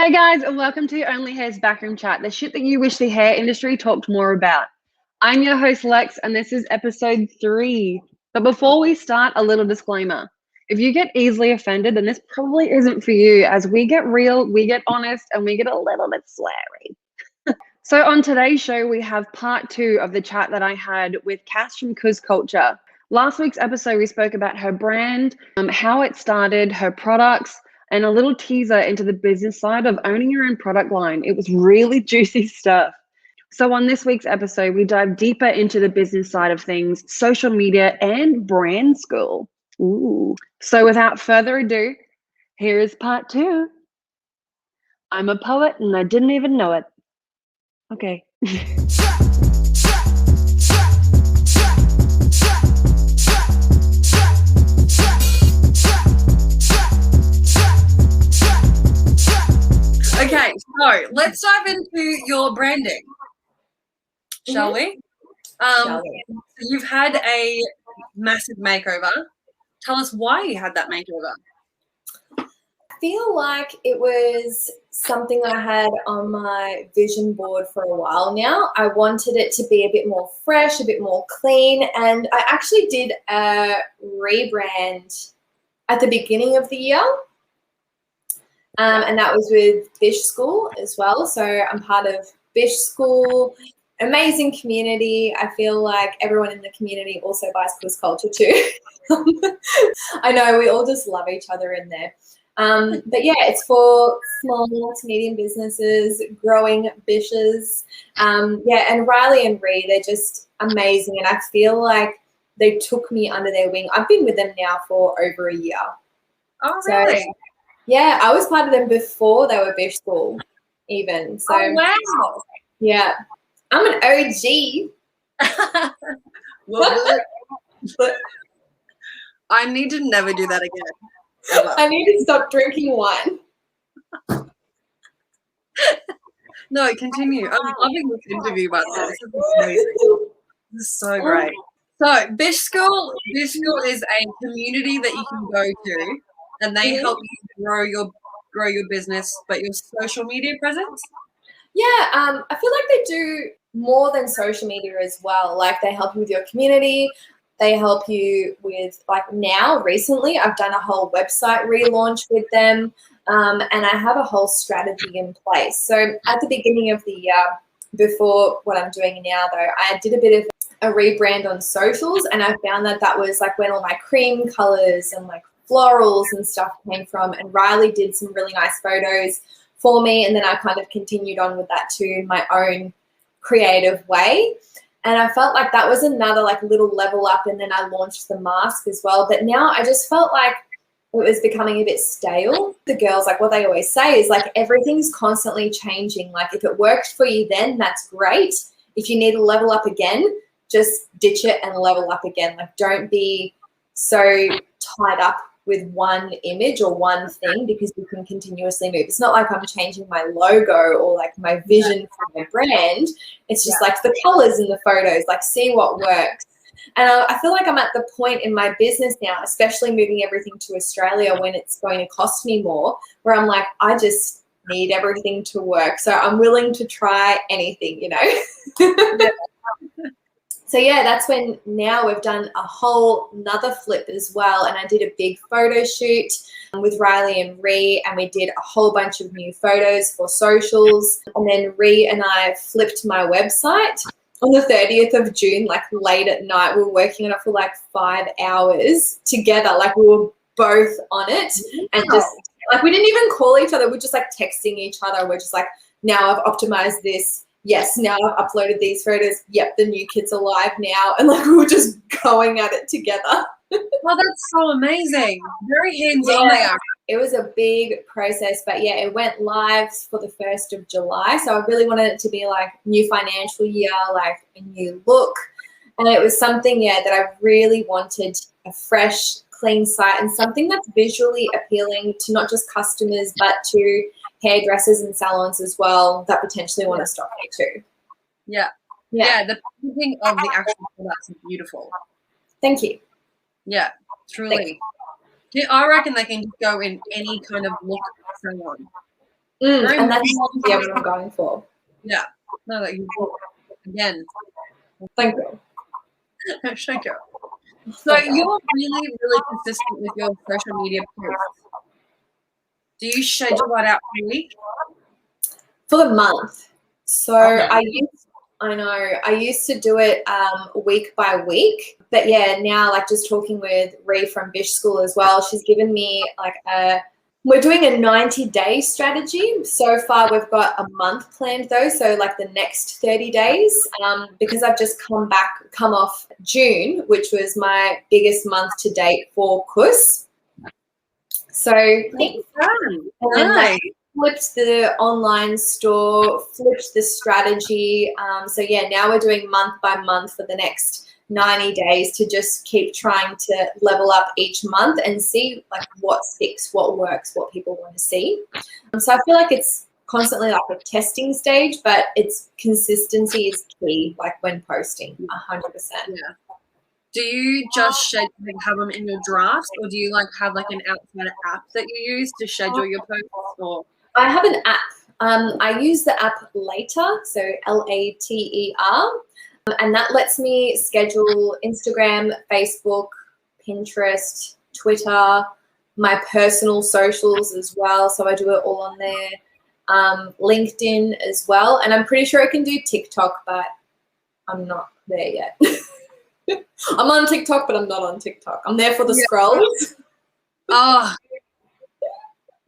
Hey guys, and welcome to OnlyHairs Backroom Chat, the shit that you wish the hair industry talked more about. I'm your host Lex, and this is episode 3. But before we start, a little disclaimer. If you get easily offended, then this probably isn't for you, as we get real, we get honest, and we get a little bit sweary. So on today's show, we have part 2 of the chat that I had with Cass from Kus Culture. Last week's episode, we spoke about her brand, how it started, her products, and a little teaser into the business side of owning your own product line. It was really juicy stuff. So on this week's episode, we dive deeper into the business side of things, social media, and brand school. Ooh. So without further ado, here is part 2. I'm a poet and I didn't even know it. Okay. Okay, so let's dive into your branding, shall we? So you've had a massive makeover. Tell us why you had that makeover. I feel like it was something I had on my vision board for a while now. I wanted it to be a bit more fresh, a bit more clean, and I actually did a rebrand at the beginning of the year. And that was with BishSchool as well. So I'm part of BishSchool, amazing community. I feel like everyone in the community also buys Kus Culture too. I know, we all just love each other in there. But yeah, it's for small to medium businesses, growing bishes. Yeah, and Riley and Ree, they're just amazing. And I feel like they took me under their wing. I've been with them now for over a year. Oh, really? So, yeah, I was part of them before they were BishSchool even. So, oh, wow. Yeah, I'm an OG. But I need to never do that again. Ever. I need to stop drinking wine. No, continue. I'm loving this interview, by the way. This is amazing. This is so great. So BishSchool is a community that you can go to, and they help you grow your business, but your social media presence. Yeah, I feel like they do more than social media as well. Like, they help you with your community. They help you with, like, now recently I've done a whole website relaunch with them, and I have a whole strategy in place. So at the beginning of the year, before what I'm doing now though, I did a bit of a rebrand on socials, and I found that that was like when all my cream colors and like florals and stuff came from, and Riley did some really nice photos for me, and then I kind of continued on with that too in my own creative way. And I felt like that was another like little level up, and then I launched the mask as well. But now I just felt like it was becoming a bit stale. The girls, like, what they always say is like everything's constantly changing. Like, if it worked for you then, that's great. If you need to level up again, just ditch it and level up again. Like, don't be so tied up with one image or one thing, because you can continuously move. It's not like I'm changing my logo or like my vision for my brand. It's just like the colors in the photos, like, see what works. And I feel like I'm at the point in my business now, especially moving everything to Australia when it's going to cost me more, where I'm like, I just need everything to work. So I'm willing to try anything, you know? So yeah, that's when now we've done a whole nother flip as well. And I did a big photo shoot with Riley and Ree, and we did a whole bunch of new photos for socials. And then Ree and I flipped my website on the 30th of June, like late at night. We were working on it for like 5 hours together. Like, we were both on it, and just like, we didn't even call each other. We're just like texting each other. We're just like, now I've optimized this. Yes, now I've uploaded these photos. Yep, the new kid's alive now. And like, we were just going at it together. Oh, that's so amazing. Very hands-on they are. It was a big process, but yeah, it went live for the 1st of July. So I really wanted it to be like new financial year, like a new look. And it was something, yeah, that I really wanted, a fresh, clean site, and something that's visually appealing to not just customers, but to hairdressers and salons as well that potentially want to stock it too. Yeah. The packaging of the actual products is beautiful. Thank you. Yeah, truly. Yeah, I reckon they can go in any kind of look salon. And that's what I'm going for. Yeah. No, like, again. Thank you. Thank you. So you're really, really consistent with your social media posts. Do you schedule that out for a week? For the month. So Okay. I used to do it week by week, but yeah, now like just talking with Ree from BishSchool as well, she's given me like we're doing a 90-day strategy. So far we've got a month planned though, so like the next 30 days, because I've just come off June, which was my biggest month to date for Kus. So thanks. Nice. Flipped the online store, flipped the strategy. So yeah, now we're doing month by month for the next 90 days to just keep trying to level up each month and see like what sticks, what works, what people want to see. So I feel like it's constantly like a testing stage, but it's consistency is key, like when posting, 100%. Yeah. Do you just have them in your drafts, or do you like have like an outside app that you use to schedule your posts? Or I have an app. I use the app Later, so Later, and that lets me schedule Instagram, Facebook, Pinterest, Twitter, my personal socials as well. So I do it all on there. LinkedIn as well, and I'm pretty sure I can do TikTok, but I'm not there yet. I'm on TikTok, but I'm not on TikTok. I'm there for the scrolls. Oh.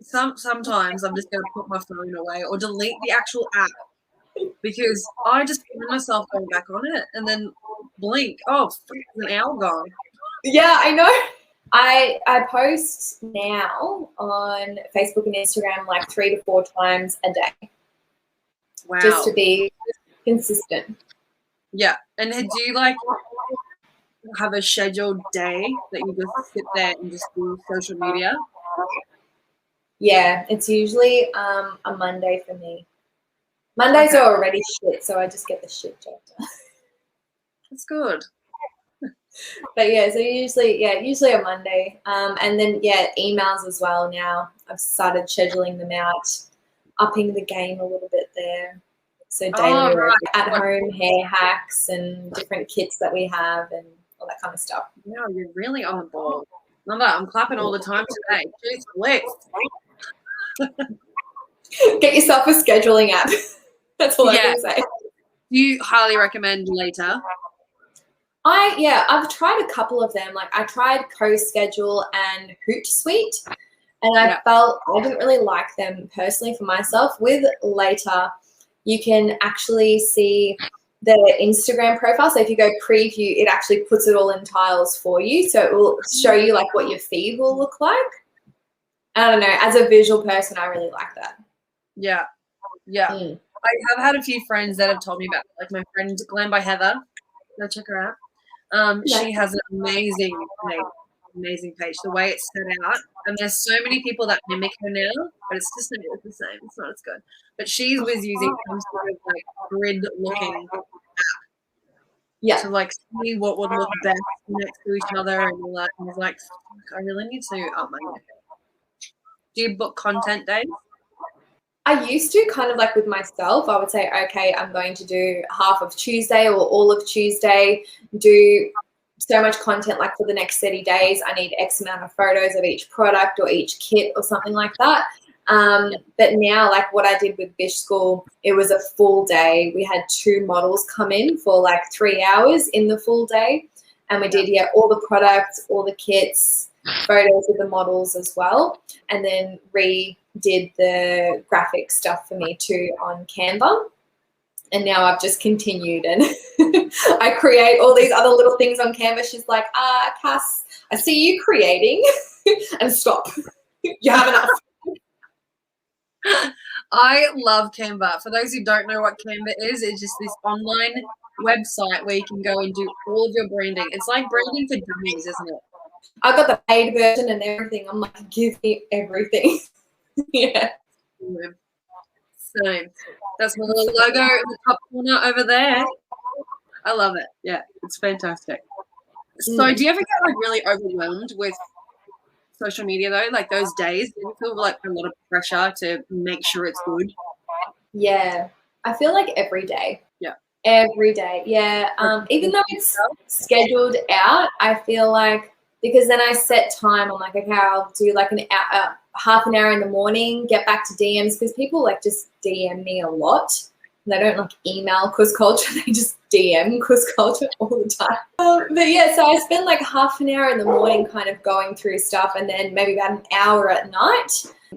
Sometimes I'm just going to put my phone away or delete the actual app because I just find myself going back on it and then blink. Oh, freaking an hour gone. Yeah, I know. I post now on Facebook and Instagram like 3 to 4 times a day. Wow. Just to be consistent. Yeah. And do you like have a scheduled day that you just sit there and just do social media? Yeah, it's usually a Monday for me. Mondays are already shit, so I just get the shit job done. That's good. But yeah, so usually a Monday. And then emails as well now. I've started scheduling them out, upping the game a little bit there. So daily at-home hair hacks and different kits that we have and all that kind of stuff. Wow, you're really on the ball. I'm clapping all the time today. Jeez, Lex. Get yourself a scheduling app. That's all I can say. Do you highly recommend Later? I've tried a couple of them. Like I tried CoSchedule and Hootsuite, and I felt I didn't really like them personally for myself. With Later, you can actually see the Instagram profile. So if you go preview, it actually puts it all in tiles for you. So it will show you like what your feed will look like. I don't know. As a visual person, I really like that. Yeah. Yeah. I have had a few friends that have told me about it. Like my friend Glam by Heather. Go check her out. She has an amazing page. The way it's set out. And there's so many people that mimic her now, but it's just not the same. It's not as good. But she was using some sort of like grid looking app. Yeah. To like see what would look best next to each other and all that. And I was like, I really need to up my game. Do you book content days? I used to kind of like with myself, I would say, okay, I'm going to do half of Tuesday or all of Tuesday, do so much content like for the next 30 days. I need X amount of photos of each product or each kit or something like that. But now like what I did with BishSchool, it was a full day. We had 2 models come in for like 3 hours in the full day. And we did, all the products, all the kits, photos of the models as well. And then redid the graphic stuff for me too on Canva. And now I've just continued and I create all these other little things on Canva. She's like, Cass, I see you creating and stop. You have enough. I love Canva. For those who don't know what Canva is, it's just this online website where you can go and do all of your branding. It's like branding for dummies, isn't it? I've got the paid version and everything. I'm like, give me everything. Yeah. Same. That's my little logo in the top corner over there. I love it. Yeah, it's fantastic. So do you ever get like really overwhelmed with social media though? Like those days, do you feel like a lot of pressure to make sure it's good? Yeah, I feel like every day. Yeah. Every day, yeah. Even though it's scheduled out, I feel like, because then I set time. I'm like, okay, I'll do like half an hour in the morning, get back to DMs, because people like just DM me a lot. They don't like email Kus Culture, they just DM Kus Culture all the time. But yeah, so I spend like half an hour in the morning kind of going through stuff, and then maybe about an hour at night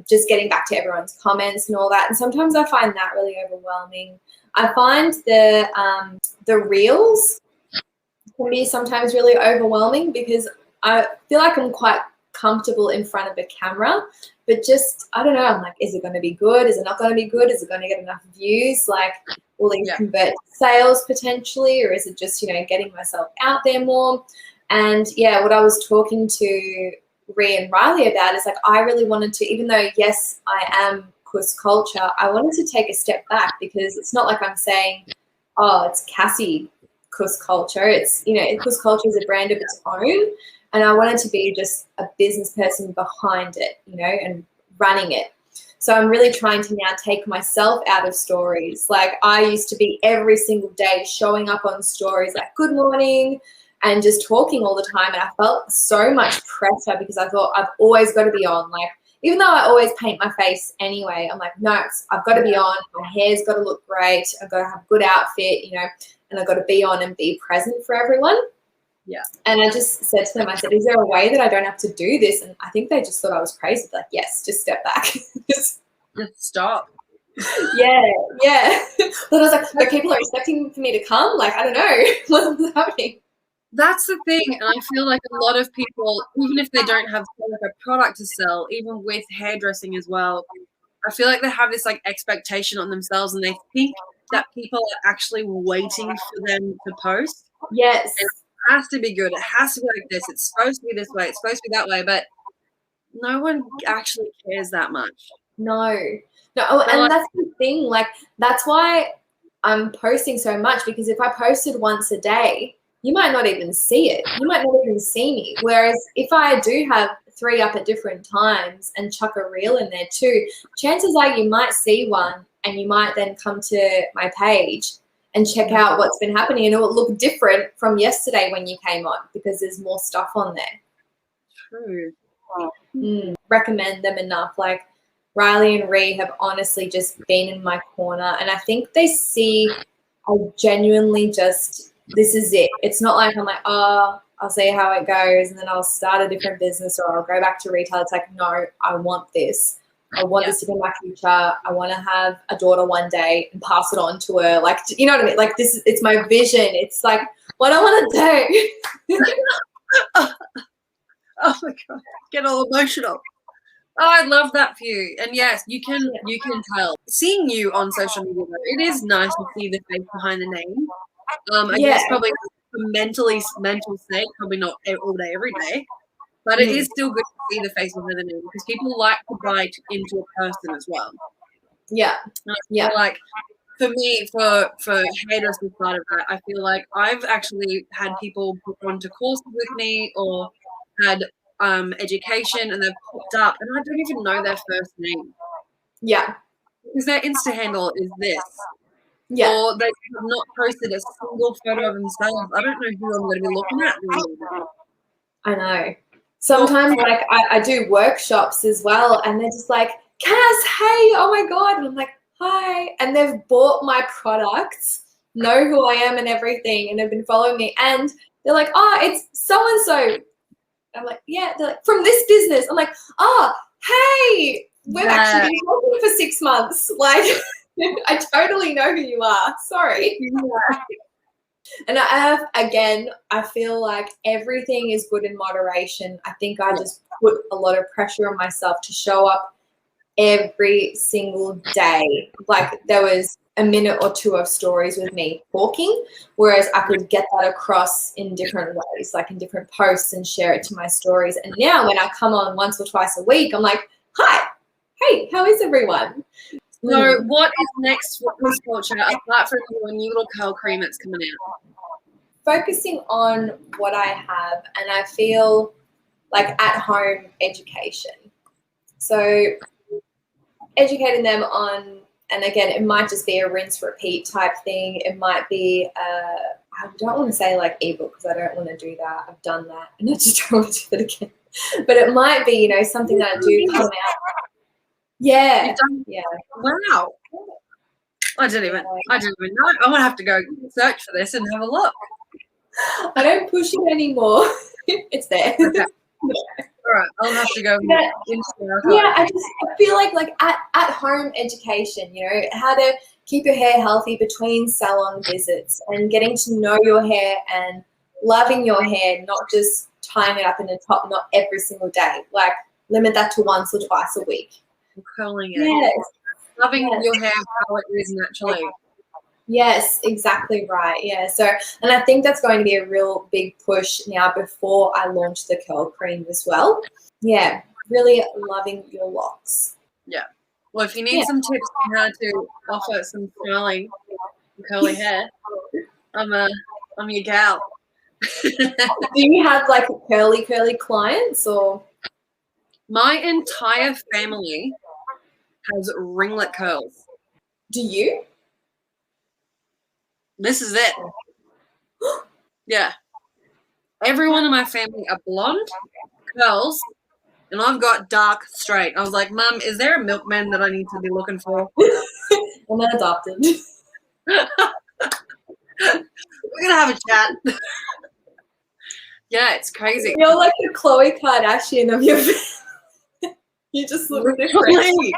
just getting back to everyone's comments and all that. And sometimes I find that really overwhelming. I find the reels can be sometimes really overwhelming, because I feel like I'm quite comfortable in front of a camera, but just, I don't know, I'm like, is it going to be good? Is it not going to be good? Is it going to get enough views? Like, will these convert to sales potentially? Or is it just, you know, getting myself out there more? And yeah, what I was talking to Rhea and Riley about is like, I really wanted to, even though, yes, I am Kus Culture, I wanted to take a step back, because it's not like I'm saying, oh, it's Cassie Kus Culture. It's, you know, Kus Culture is a brand of its own. And I wanted to be just a business person behind it, you know, and running it. So I'm really trying to now take myself out of stories. Like, I used to be every single day showing up on stories like good morning and just talking all the time. And I felt so much pressure, because I thought I've always got to be on. Like, even though I always paint my face anyway, I'm like, no, I've got to be on. My hair's got to look great. I've got to have a good outfit, you know, and I've got to be on and be present for everyone. Yeah. And I just said to them, I said, is there a way that I don't have to do this? And I think they just thought I was crazy. Like, yes, just step back. just stop. Yeah. But I was like, but people are expecting for me to come? Like, I don't know. What's happening? That's the thing. And I feel like a lot of people, even if they don't have like a product to sell, even with hairdressing as well, I feel like they have this like expectation on themselves, and they think that people are actually waiting for them to post. Yes. And it has to be good. It has to be like this. It's supposed to be this way. It's supposed to be that way. But no one actually cares that much. No. And that's the thing. Like, that's why I'm posting so much, because if I posted once a day, you might not even see it. You might not even see me. Whereas if I do have 3 up at different times and chuck a reel in there too, chances are you might see one, and you might then come to my page and check out what's been happening, and it will look different from yesterday when you came on, because there's more stuff on there. True. Recommend them enough. Like, Riley and Ree have honestly just been in my corner, and I think they see I genuinely just, this is it. It's not like I'm like, oh, I'll see how it goes and then I'll start a different business or I'll go back to retail. It's like, no, I want this. I want this to be my future. I want to have a daughter one day and pass it on to her. Like, you know what I mean? Like, this, it's my vision. It's like what I want to do. Oh my God, get all emotional. Oh, I love that for you. And yes, you can tell. Seeing you on social media, though, it is nice to see the face behind the name. I guess probably for mental sake, probably not all day, every day. But it is still good to see the face behind the name, because people like to bite into a person as well. Yeah. Yeah. Like, for me, for hairdressing side of that, I feel like I've actually had people book onto courses with me or had education, and they've popped up and I don't even know their first name. Yeah. Because their Insta handle is this. Yeah. Or they have not posted a single photo of themselves. I don't know who I'm going to be looking at anymore. I know. Sometimes, like, I do workshops as well, and they're just like, Cass, hey, oh my God. And I'm like, hi. And they've bought my products, know who I am and everything, and have been following me. And they're like, oh, it's so-and-so. I'm like, yeah. They're like, from this business. I'm like, oh, hey, we've actually been talking for 6 months. Like, I totally know who you are. Sorry. Yeah. And I feel like everything is good in moderation. I think I just put a lot of pressure on myself to show up every single day. Like, there was a minute or 2 of stories with me talking, whereas I could get that across in different ways, like in different posts, and share it to my stories. And now when I come on once or twice a week, I'm like, hi, hey, how is everyone? So what is next for Kus Culture, apart from your new little curl cream that's coming out? Focusing on what I have, and I feel like at-home education. So educating them on, and again, it might just be a rinse repeat type thing. It might be, I don't want to say like ebook because I don't want to do that. I've done that and I just don't want to do it again. But it might be, you know, something that I do come out. Yeah. Yeah. Wow. I didn't even know. I'm gonna have to go search for this and have a look. I don't push it anymore. It's there. Okay. All right, I'll have to go. Yeah, I feel like at home education, you know, how to keep your hair healthy between salon visits and getting to know your hair and loving your hair, not just tying it up in a top knot every single day. Like limit that to once or twice a week. Curling it. Yes. Loving your hair how it is naturally. Yes, exactly right. Yeah. So, and I think that's going to be a real big push now before I launch the curl cream as well. Yeah. Really loving your locks. Yeah. Well, if you need some tips on how to offer some styling curly hair, I'm your gal. Do you have like curly clients or? My entire family has ringlet curls. Do you? This is it. Yeah. Everyone in my family are blonde, curls, and I've got dark straight. I was like, Mum, is there a milkman that I need to be looking for? I'm not adopted. We're going to have a chat. Yeah, it's crazy. You're like the Khloe Kardashian of your family. You just look different.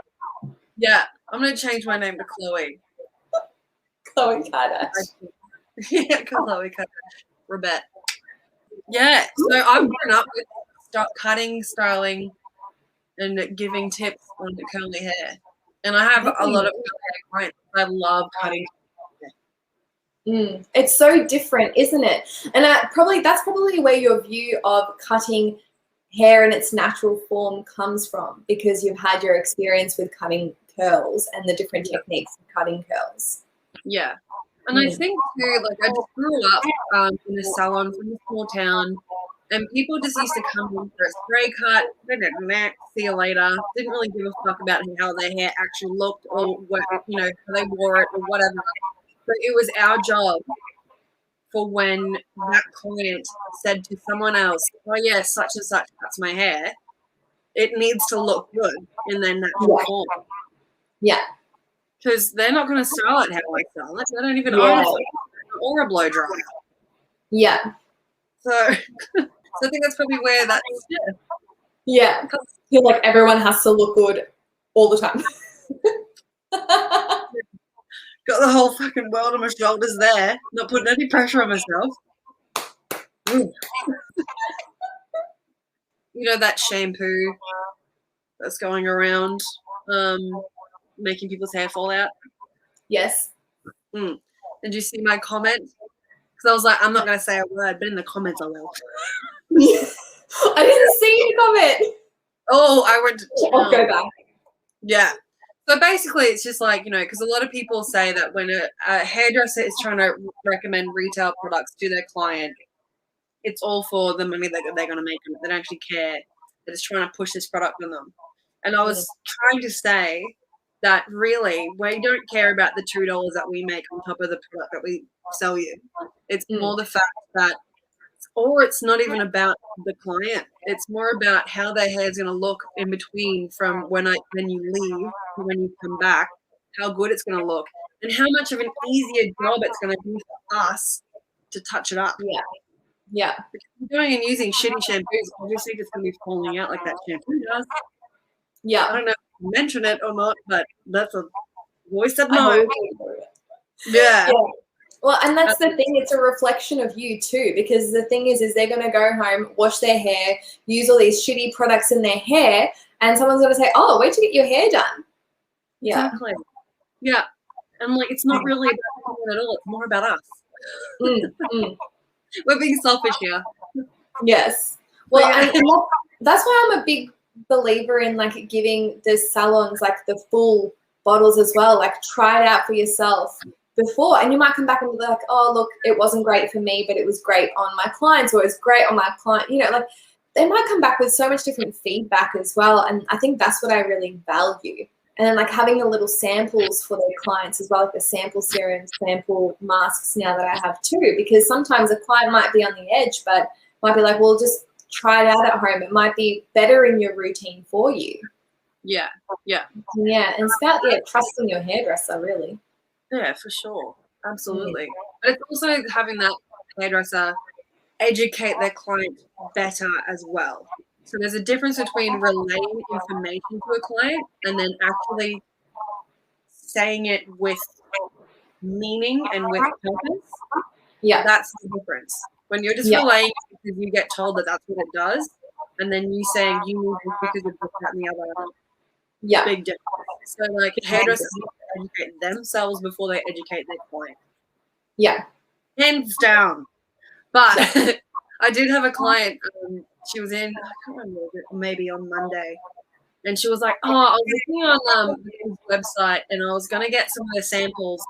Yeah, I'm going to change my name to Chloe. Khloe Kardashian. Yeah, Khloe Kardashian. Rebet. Yeah, so I've grown up with cutting, styling, and giving tips on curly hair. And I have a lot of curly hair clients. I love cutting. It's so different, isn't it? And that's probably where your view of cutting hair in its natural form comes from, because you've had your experience with cutting curls and the different techniques of cutting curls. Yeah. And I think too, like, I just grew up in a salon from a small town, and people just used to come in for a spray cut, see you later, didn't really give a fuck about how their hair actually looked or what, you know, how they wore it or whatever. But it was our job for when that client said to someone else, oh yeah, such and such cuts my hair, it needs to look good in their natural form. Yeah. Because they're not going to style it how I style it. They don't even own it or a blow dryer. Yeah. So I think that's probably where that's, yeah. I feel like everyone has to look good all the time. Got the whole fucking world on my shoulders there, not putting any pressure on myself. You know that shampoo that's going around making people's hair fall out? Yes. Did you see my comment? Because I was like, I'm not going to say a word, but in the comments I will. I didn't see the comment. Oh, I went to I'll go back. Yeah. So basically, it's just like, you know, because a lot of people say that when a hairdresser is trying to recommend retail products to their client, it's all for the money that they're going to make them. They don't actually care. They're just trying to push this product on them. And I was trying to say that really, we don't care about the $2 that we make on top of the product that we sell you. It's more the fact that, or it's not even about the client. It's more about how their hair is going to look in between from when you leave to when you come back, how good it's going to look, and how much of an easier job it's going to be for us to touch it up. Yeah. Yeah. Because going and using shitty shampoos, obviously it's going to be falling out like that shampoo does. Yeah. I don't know if you mentioned it or not, but that's a voice that knows. Yeah. Well, and that's the thing. It's a reflection of you too, because the thing is they're going to go home, wash their hair, use all these shitty products in their hair, and someone's going to say, "Oh, where'd you get your hair done?" Yeah. Exactly. Yeah. And like, it's not really about them at all. It's more about us. We're being selfish here. Yes. Well, and that's why I'm a big believer in like giving the salons like the full bottles as well. Like, try it out for yourself before, and you might come back and be like, oh, look, it wasn't great for me, but it was great on my clients, or it's great on my client. You know, like, they might come back with so much different feedback as well. And I think that's what I really value. And then like having the little samples for their clients as well, like the sample serums, sample masks now that I have too, because sometimes a client might be on the edge, but might be like, well, just try it out at home. It might be better in your routine for you. Yeah. Yeah. And it's about trusting your hairdresser, really. Yeah, for sure. Absolutely. But it's also having that hairdresser educate their client better as well. So there's a difference between relaying information to a client and then actually saying it with meaning and with purpose. Yeah. That's the difference. When you're just relaying it because you get told that that's what it does, and then you saying you need this because of this, that, and the other. Yeah. Big difference. So like hairdressers need to educate themselves before they educate their client. Yeah. Hands down. But I did have a client, she was in, I can't remember, maybe on Monday, and she was like, oh, I was looking on the website and I was going to get some of their samples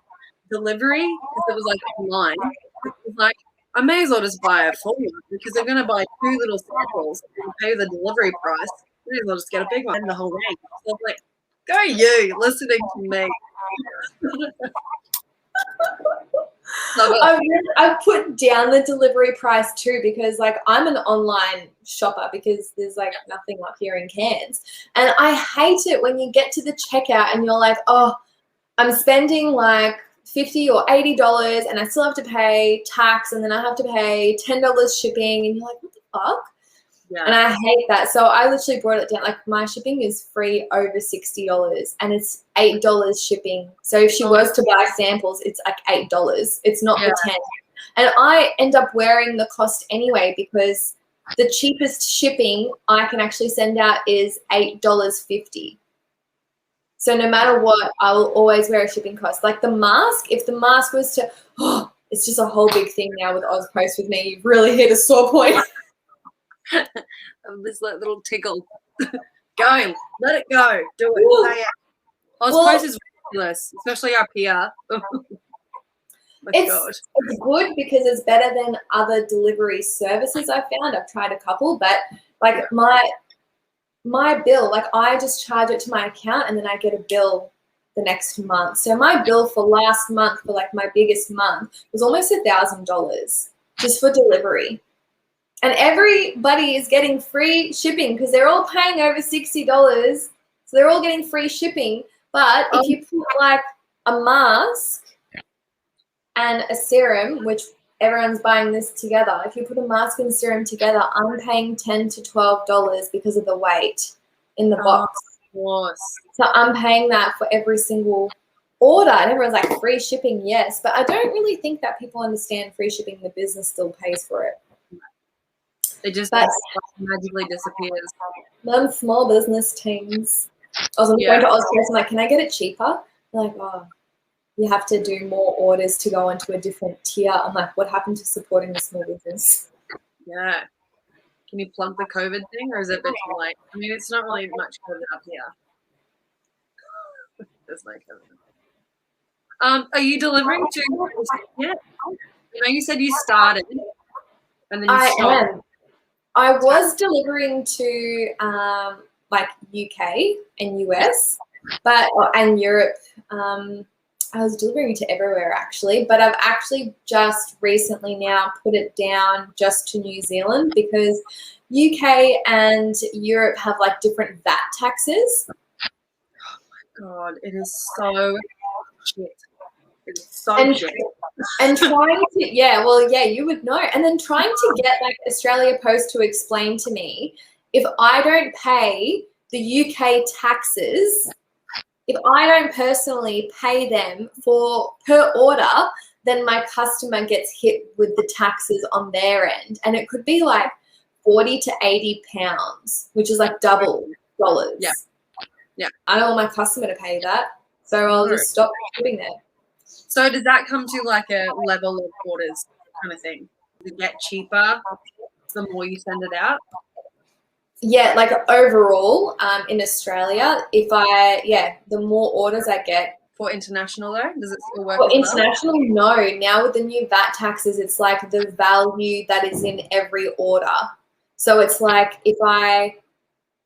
delivery because it was like online. It was like, I may as well just buy a full one because they're going to buy 2 little samples and pay the delivery price. I may as well just get a big one and the whole range. So I was like, go you, listening to me. I've put down the delivery price too because like I'm an online shopper because there's like nothing up here in Cairns, and I hate it when you get to the checkout and you're like, oh, I'm spending like $50 or $80 and I still have to pay tax and then I have to pay $10 shipping, and you're like, what the fuck? Yeah. And I hate that. So I literally brought it down. Like my shipping is free over $60 and it's $8 shipping. So if she was to buy samples, it's like $8. It's not the 10. And I end up wearing the cost anyway because the cheapest shipping I can actually send out is $8.50. So no matter what, I will always wear a shipping cost. Like the mask, if the mask was to, it's just a whole big thing now with Oz Post with me. You've really hit a sore point. This little tickle. Go, let it go. Do it. Say it. Post is ridiculous, especially up here. It's good because it's better than other delivery services I've found. I've tried a couple, but like my bill, like I just charge it to my account and then I get a bill the next month. So my bill for last month, for like my biggest month, was almost $1,000 just for delivery. And everybody is getting free shipping because they're all paying over $60. So they're all getting free shipping. But if you put like a mask and a serum, which everyone's buying this together, if you put a mask and serum together, I'm paying $10 to $12 because of the weight in the box. Of course. So I'm paying that for every single order. And everyone's like, free shipping, yes. But I don't really think that people understand free shipping. The business still pays for it. It just magically disappears. Them small business teams. I was going to Oz, I'm like, can I get it cheaper? They're like, oh, you have to do more orders to go onto a different tier. I'm like, what happened to supporting the small business? Yeah. Can you plug the COVID thing, or is it a bit too late? I mean, it's not really much COVID up here. There's no COVID. Are you delivering to yet? I know you said you started, and then you stopped. Am. I was delivering to like UK and US, and Europe. I was delivering to everywhere actually, but I've actually just recently now put it down just to New Zealand because UK and Europe have like different VAT taxes. Oh my God, it is so shit. It's so shit. And trying to, you would know. And then trying to get like Australia Post to explain to me, if I don't pay the UK taxes, if I don't personally pay them per order, then my customer gets hit with the taxes on their end. And it could be like 40 to 80 pounds, which is like double dollars. Yeah. Yeah. I don't want my customer to pay that. So I'll just stop shipping there. So does that come to like a level of orders kind of thing? Does it get cheaper the more you send it out? Yeah, like overall in Australia, the more orders I get. For international though, does it still work? For international, no. Now with the new VAT taxes, it's like the value that is in every order. So it's like if I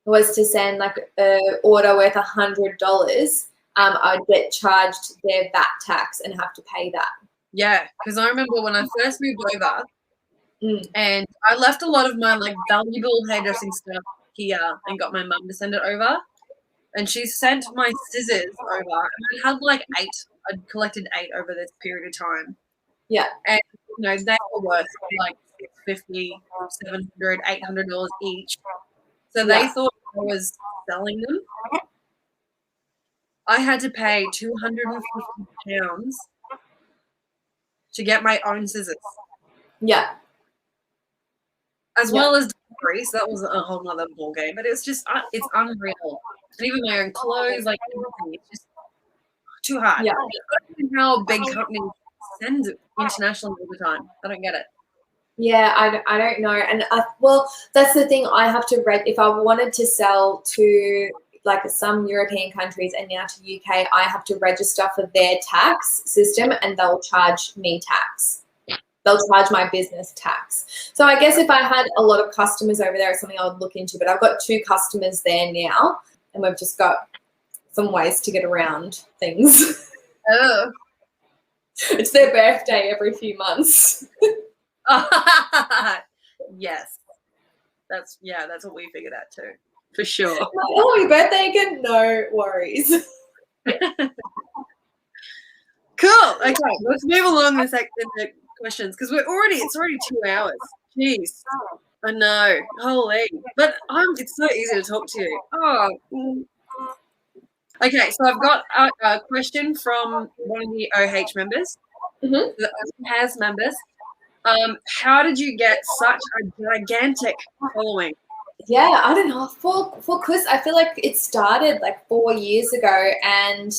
was to send like an order worth $100, I'd get charged their VAT tax and have to pay that. Yeah, because I remember when I first moved over, Mm. and I left a lot of my like valuable hairdressing stuff here and got my mum to send it over. And she sent my scissors over, and I had like 8. I'd collected 8 over this period of time. Yeah. And you know, they were worth like $650, $700, $800 each. So they thought I was selling them. I had to pay £250 to get my own scissors. Yeah. As well as delivery, so that was a whole nother ball game. But it's just, it's unreal. And even my own clothes, like everything, it's just too hard. Yeah. I don't know how big companies send internationally all the time. I don't get it. Yeah, I don't know. And well, that's the thing. I have to if I wanted to sell to like some European countries and now to UK, I have to register for their tax system and they'll charge me tax. They'll charge my business tax. So I guess if I had a lot of customers over there, it's something I would look into. But I've got 2 customers there now, and we've just got some ways to get around things. Oh. It's their birthday every few months. Yes. That's what we figured out too. For sure. Oh, your birthday again? No worries. Cool. Okay, let's move along in the questions because it's already 2 hours. Jeez. I know. Holy. But it's so easy to talk to you. Oh. Okay, so I've got a question from one of the OH members, the OnlyHairs members. How did you get such a gigantic following? Yeah, I don't know. For Kus, I feel like it started like 4 years ago, and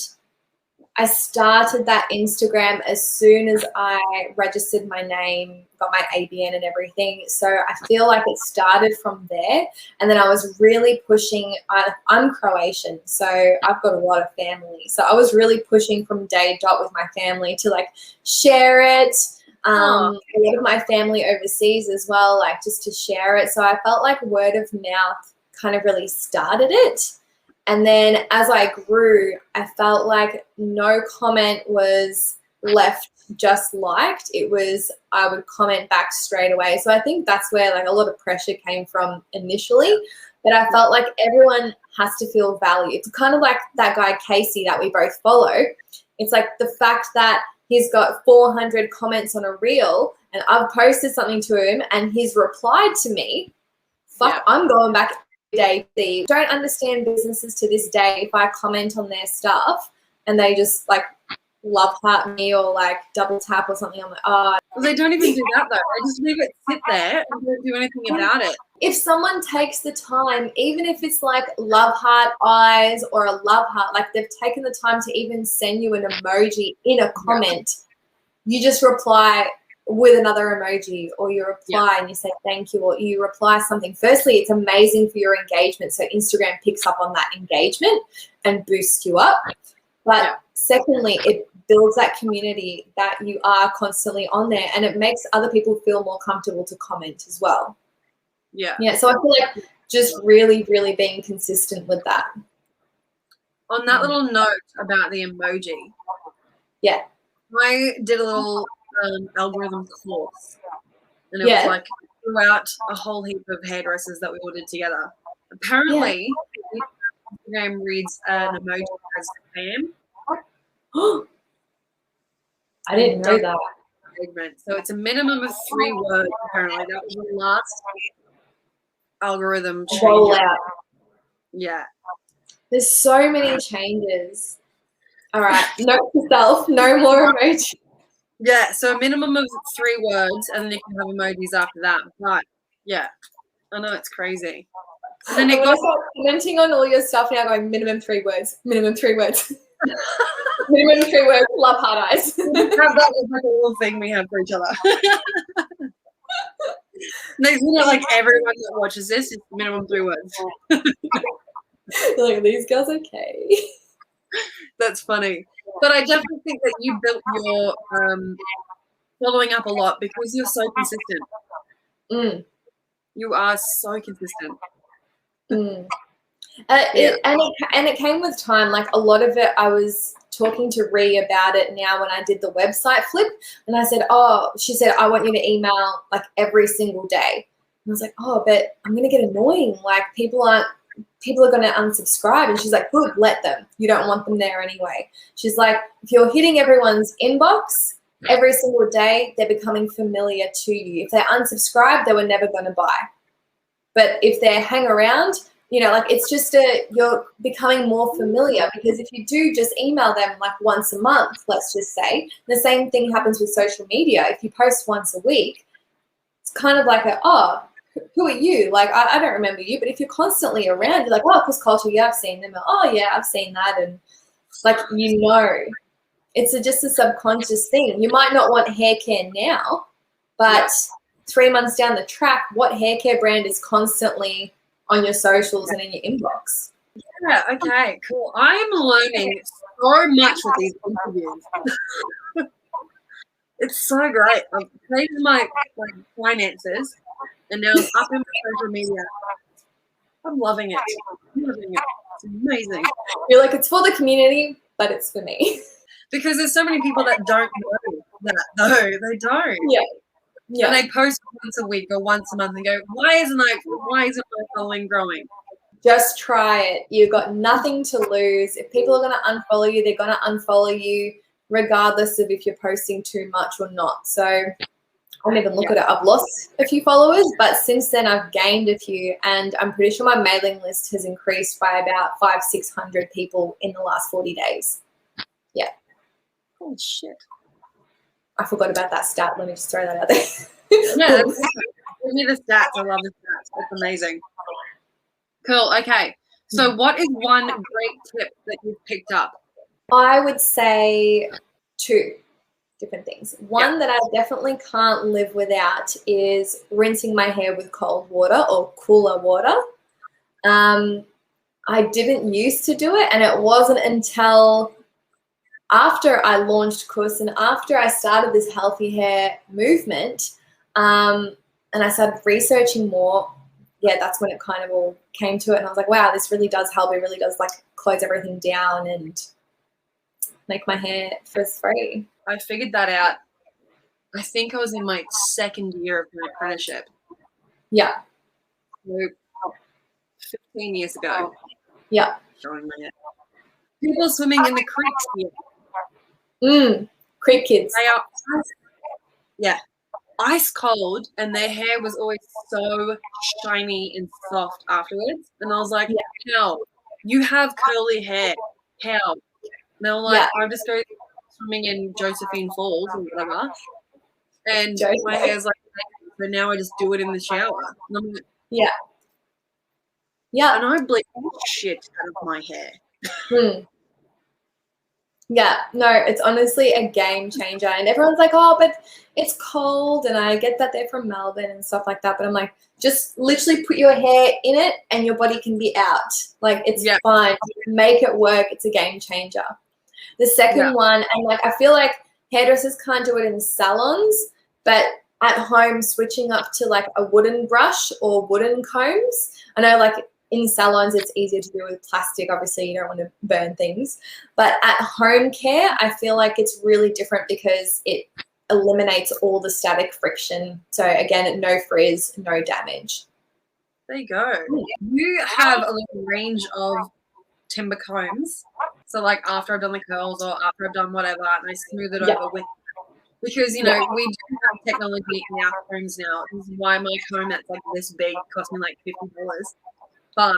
I started that Instagram as soon as I registered my name, got my ABN and everything. So I feel like it started from there. And then I was really pushing. I'm Croatian, so I've got a lot of family. So I was really pushing from day dot with my family to like share it. A lot of my family overseas as well, like just to share it. So I felt like word of mouth kind of really started it. And then as I grew, I felt like no comment was left just liked. It was, I would comment back straight away. So I think that's where like a lot of pressure came from initially. But I felt like everyone has to feel valued. It's kind of like that guy Casey that we both follow. It's like the fact that he's got 400 comments on a reel and I've posted something to him and he's replied to me. I'm going back every day. Don't understand businesses to this day if I comment on their stuff and they just like love heart me or like double tap or something. I'm like, oh. Well, they don't even do that though. They just leave it sit there and don't do anything about it. If someone takes the time, even if it's like love heart eyes or a love heart, like they've taken the time to even send you an emoji in a comment, you just reply with another emoji or you reply and you say thank you or you reply something. Firstly, it's amazing for your engagement. So Instagram picks up on that engagement and boosts you up. But secondly, it builds that community that you are constantly on there and it makes other people feel more comfortable to comment as well. Yeah, so I feel like just really, really being consistent with that. On that little note about the emoji. Yeah. I did a little algorithm course. And it was like throughout a whole heap of hairdressers that we all did together. Apparently, Instagram reads an emoji as spam. I didn't know that. So it's a minimum of 3 words, apparently. That was the last algorithm change. Rollout. Yeah. There's so many changes. All right. Note to self, no more emojis. Yeah, so a minimum of 3 words, and then you can have emojis after that. But yeah, I know it's crazy. And then it got commenting on all your stuff now, going minimum 3 words, minimum 3 words, minimum 3 words. Love hard eyes. That was like a little thing we have for each other. Next minute, like everyone that watches this, it's minimum 3 words. Like, are these girls okay? That's funny. But I definitely think that you built your following up a lot because you're so consistent. You are so consistent. Mm. It came with time. Like a lot of it, I was talking to Ree about it now when I did the website flip, and I said, she said, I want you to email like every single day. And I was like, but I'm gonna get annoying. Like people are gonna unsubscribe. And she's like, good, let them. You don't want them there anyway. She's like, if you're hitting everyone's inbox every single day, they're becoming familiar to you. If they unsubscribe, they were never gonna buy. But if they hang around, like it's just you're becoming more familiar, because if you do just email them like once a month, let's just say, the same thing happens with social media. If you post once a week, it's kind of like who are you? Like, I don't remember you, but if you're constantly around, you're like, Kus Culture, yeah, I've seen them. Yeah, I've seen that. And like, it's just a subconscious thing. You might not want hair care now, but 3 months down the track, what hair care brand is constantly on your socials and in your inbox? Yeah, okay, cool. I am learning so much with these interviews. It's so great. I've paid my finances, and now I'm up in my social media. I'm loving it. It's amazing. You're like, it's for the community, but it's for me. Because there's so many people that don't know that, though. They don't. Yeah. And they post once a week or once a month and go, why isn't my following growing? Just try it. You've got nothing to lose. If people are going to unfollow you, they're going to unfollow you regardless of if you're posting too much or not. So I don't even look at it. I've lost a few followers, but since then I've gained a few, and I'm pretty sure my mailing list has increased by about 500-600 people in the last 40 days. Yeah. Holy shit. I forgot about that stat. Let me just throw that out there. Yeah, give me the stats. I love the stats. That's amazing. Cool. Okay. So what is one great tip that you've picked up? I would say 2 different things. One that I definitely can't live without is rinsing my hair with cold water or cooler water. I didn't used to do it, and it wasn't until after I launched Kus and after I started this healthy hair movement, and I started researching more, that's when it kind of all came to it. And I was like, wow, this really does help. It really does like close everything down and make my hair frizz-free. I figured that out. I think I was in my 2nd year of my apprenticeship. Yeah. So 15 years ago. Yeah. Showing my hair. People swimming in the creeks here. Creek kids. They are ice cold, and their hair was always so shiny and soft afterwards. And I was like, how? You have curly hair. How? And they were like, I just go swimming in Josephine Falls or whatever. And my hair's like, so now I just do it in the shower. And I'm like, yeah. And I bleach shit out of my hair. Yeah, no, it's honestly a game changer. And everyone's like, but it's cold. And I get that they're from Melbourne and stuff like that. But I'm like, just literally put your hair in it and your body can be out. Like, it's fine. Make it work. It's a game changer. The second one, and like, I feel like hairdressers can't do it in salons, but at home, switching up to like a wooden brush or wooden combs. I know like in salons, it's easier to do with plastic. Obviously, you don't want to burn things. But at home care, I feel like it's really different because it eliminates all the static friction. So again, no frizz, no damage. There you go. You have a little range of timber combs. So like after I've done the curls or after I've done whatever, and I smooth it over with, because, we do have technology in our combs now. This is why my comb that's like this big cost me like $50. But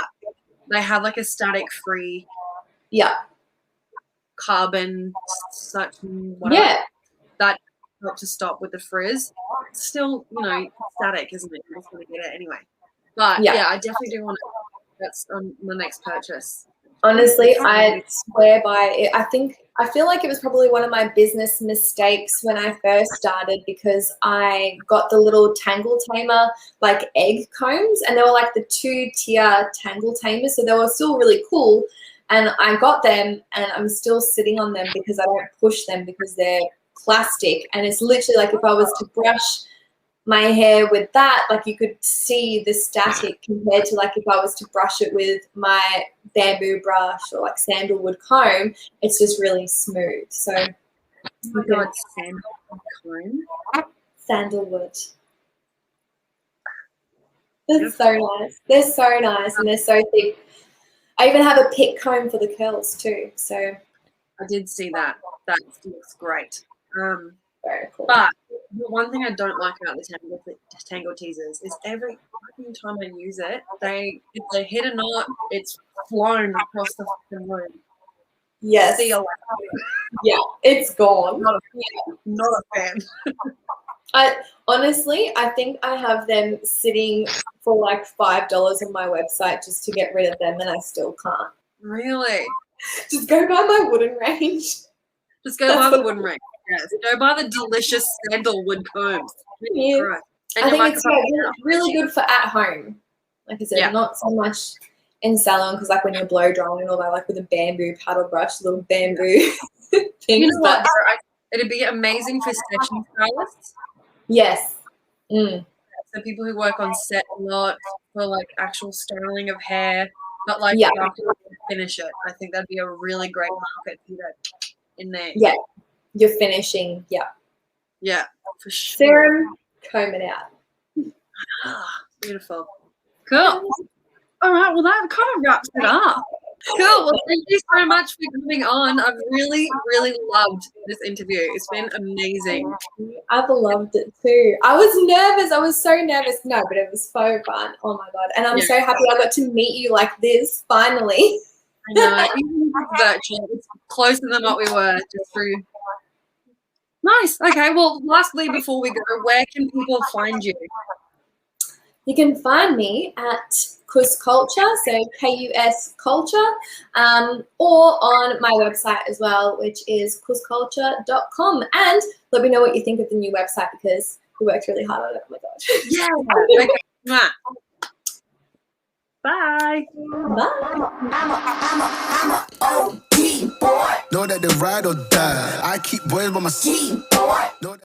they have like a static free carbon such whatever that helps to stop with the frizz. It's still, static, isn't it? You're just gonna get it anyway. But I definitely do want it. That's on my next purchase. Honestly, I swear by it. I feel like it was probably one of my business mistakes when I first started, because I got the little tangle tamer like egg combs, and they were like the 2-tier tangle tamers, so they were still really cool. And I got them, and I'm still sitting on them because I don't push them because they're plastic. And it's literally like if I was to brush my hair with that, like you could see the static compared to like if I was to brush it with my bamboo brush or like sandalwood comb, it's just really smooth. So Oh my God, sandalwood comb? Sandalwood. They're so nice. They're so nice and they're so thick. I even have a pit comb for the curls too. So I did see that. That looks great. very cool. But the one thing I don't like about the Tangle Teasers is every fucking time I use it, if they hit a knot, it's flown across the fucking room. Yes. See you later. Yeah, it's gone. Not a fan. I think I have them sitting for like $5 on my website just to get rid of them, and I still can't. Really? Just go buy my wooden range. Just go buy the wooden range. Yes. Go buy the delicious sandalwood combs. Yeah. Right. And I think it's really good for at home. Like I said, not so much in salon because like when you're blow drying and all that, like with a bamboo paddle brush, little bamboo things. You know what? It'd be amazing for session stylists. Yes. Mm. So people who work on set a lot for like actual styling of hair, but like after you finish it, I think that'd be a really great market for that in there. Yeah, you're finishing. Yeah. Yeah, for sure. Serum, comb it out. Beautiful. Cool. All right. Well, that kind of wraps it up. Cool. Well, thank you so much for coming on. I've really, really loved this interview. It's been amazing. I've loved it too. I was nervous. I was so nervous. No, but it was so fun. Oh my God. And I'm so happy I got to meet you like this finally. I know. Even virtually, it's closer than what we were just through. Nice. Okay. Well, lastly, before we go, where can people find you? You can find me at Kus Culture, so Kus Culture, or on my website as well, which is kusculture.com. And let me know what you think of the new website because we worked really hard on it. Oh my God. Yeah. Okay. Bye. Bye. I'm a OP boy. Know that they ride or die. I keep boys by my seat, boy.